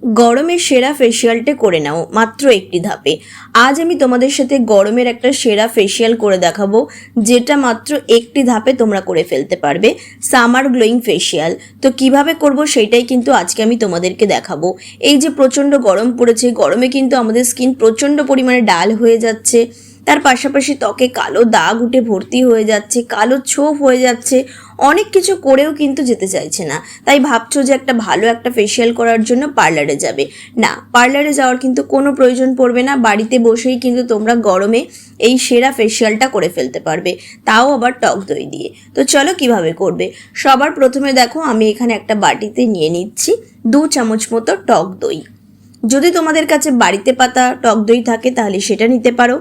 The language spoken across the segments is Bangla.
গরমের সেরা ফেসিয়ালটা করে নাও মাত্র একটি ধাপে। আজ আমি তোমাদের সাথে গরমের একটা সেরা ফেসিয়াল করে দেখাবো, যেটা মাত্র একটি ধাপে তোমরা করে ফেলতে পারবে। Summer glowing facial. তো কিভাবে করব সেটাই কিন্তু আজকে আমি তোমাদেরকে দেখাবো। এই যে প্রচণ্ড গরম পড়েছে, গরমে কিন্তু আমাদের স্কিন প্রচণ্ড পরিমাণে ডাল হয়ে যাচ্ছে, তার পাশাপাশি ত্বকে কালো দাগ উঠে ভর্তি হয়ে যাচ্ছে, কালো ছোপ হয়ে যাচ্ছে, অনেক কিছু করেও কিন্তু যেতে চাইছে না। তাই ভাবছো যে একটা ভালো একটা ফেসিয়াল করার জন্য পার্লারে যাবে। না, পার্লারে যাওয়ার কিন্তু কোনো প্রয়োজন পড়বে না। বাড়িতে বসেই কিন্তু তোমরা গরমে এই সেরা ফেসিয়ালটা করে ফেলতে পারবে, তাও আবার টক দই দিয়ে। তো চলো কিভাবে করবে। সবার প্রথমে দেখো, আমি এখানে একটা বাটিতে নিয়ে নিচ্ছি 2 চামচ মতো টক দই। যদি তোমাদের কাছে বাড়িতে পাতা টক দই থাকে তাহলে সেটা নিতে পারো,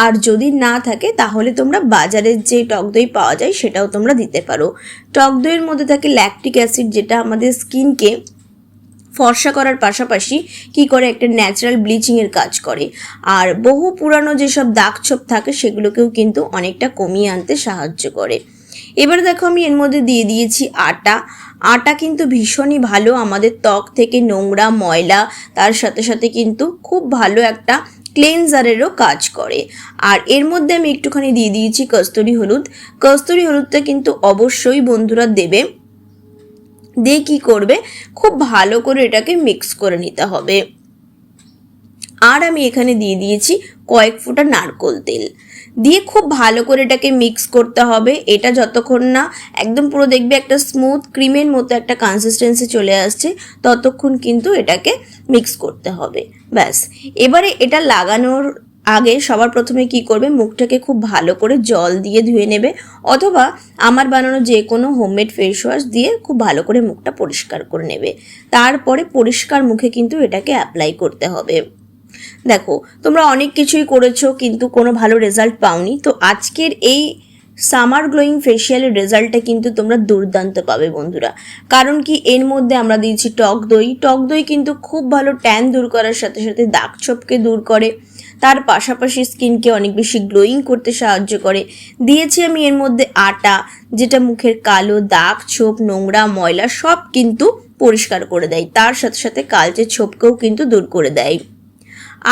আর যদি না থাকে তাহলে তোমরা বাজারের যে টক দই পাওয়া যায় সেটাও তোমরা দিতে পারো। টক দইয়ের মধ্যে থাকে ল্যাকটিক অ্যাসিড, যেটা আমাদের স্কিনকে ফর্সা করার পাশাপাশি কি করে, একটা ন্যাচারাল ব্লিচিংয়ের কাজ করে। আর বহু পুরানো যেসব দাগ ছোপ থাকে সেগুলোকেও কিন্তু অনেকটা কমিয়ে আনতে সাহায্য করে। এবার দেখো, আমি এর মধ্যে দিয়ে দিয়েছি আটা। আটা কিন্তু ভীষণই ভালো আমাদের ত্বক থেকে নোংরা ময়লা, তার সাথে সাথে কিন্তু খুব ভালো একটা ক্লেনজারেরও কাজ করে। আর এর মধ্যে আমি একটুখানি দিয়ে দিয়েছি কস্তুরি হলুদ। কস্তুরি হলুদটা কিন্তু অবশ্যই বন্ধুরা দেবে। দিয়ে কি করবে, খুব ভালো করে এটাকে মিক্স করে নিতে হবে। আর আমি এখানে দিয়ে দিয়েছি কয়েক ফোঁটা নারকেল তেল। দিয়ে খুব ভালো করে এটাকে মিক্স করতে হবে। এটা যতক্ষণ না একদম পুরো দেখবে একটা স্মুথ ক্রিমের মতো একটা কনসিস্টেন্সি চলে আসছে, ততক্ষণ কিন্তু এটাকে মিক্স করতে হবে। ব্যাস, এবারে এটা লাগানোর আগে সবার প্রথমে কি করবে, মুখটাকে খুব ভালো করে জল দিয়ে ধুয়ে নেবে, অথবা আমার বানানো যে কোনো হোমমেড ফেস ওয়াশ দিয়ে খুব ভালো করে মুখটা পরিষ্কার করে নেবে। তারপরে পরিষ্কার মুখে কিন্তু এটাকে অ্যাপ্লাই করতে হবে। দেখো, তোমরা অনেক কিছুই করেছো কিন্তু কোনো ভালো রেজাল্ট পাওনি, তো আজকের এই সামার গ্লোয়িং ফেসিয়ালের রেজাল্টটা কিন্তু তোমরা দুর্দান্ত পাবে বন্ধুরা। কারণ কি, এর মধ্যে আমরা দিয়েছি টক দই। টক দই কিন্তু খুব ভালো ট্যান দূর করার সাথে সাথে দাগ ছোপকে দূর করে, তার পাশাপাশি স্কিনকে অনেক বেশি গ্লোয়িং করতে সাহায্য করে। দিয়েছি আমি এর মধ্যে আটা, যেটা মুখের কালো দাগ ছোপ নোংরা ময়লা সব কিন্তু পরিষ্কার করে দেয়, তার সাথে সাথে কালচে ছোপকেও কিন্তু দূর করে দেয়।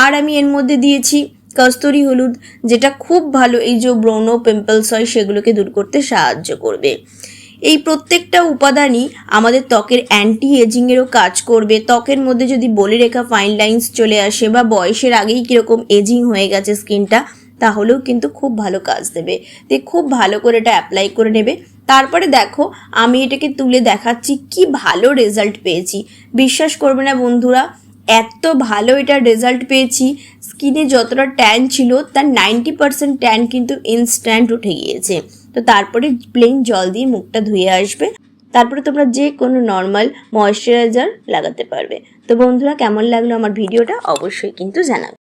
আর আমি এর মধ্যে দিয়েছি কস্তুরি হলুদ, যেটা খুব ভালো এই যে ব্রণ পিম্পলস হয় সেগুলোকে দূর করতে সাহায্য করবে। এই প্রত্যেকটা উপাদানই আমাদের ত্বকের অ্যান্টি এজিংয়েরও কাজ করবে। ত্বকের মধ্যে যদি বলিরেখা ফাইন লাইন্স চলে আসে বা বয়সের আগেই কীরকম এজিং হয়ে গেছে স্কিনটা, তাহলেও কিন্তু খুব ভালো কাজ দেবে। তো খুব ভালো করে এটা অ্যাপ্লাই করে নেবে। তারপরে দেখো, আমি এটাকে তুলে দেখাচ্ছি কি ভালো রেজাল্ট পেয়েছি। বিশ্বাস করবে না বন্ধুরা, এত ভালো এটা রেজাল্ট পেয়েছি। স্কিনে যতটা ট্যান ছিল তার 90% ট্যান কিন্তু ইনস্ট্যান্ট উঠে গিয়েছে। তো তারপরে প্লেন জল দিয়ে মুখটা ধুয়ে আসবে, তারপরে তোমরা যে কোনো নর্মাল ময়েশ্চারাইজার লাগাতে পারবে। তো বন্ধুরা, কেমন লাগলো আমার ভিডিওটা অবশ্যই কিন্তু জানাবে।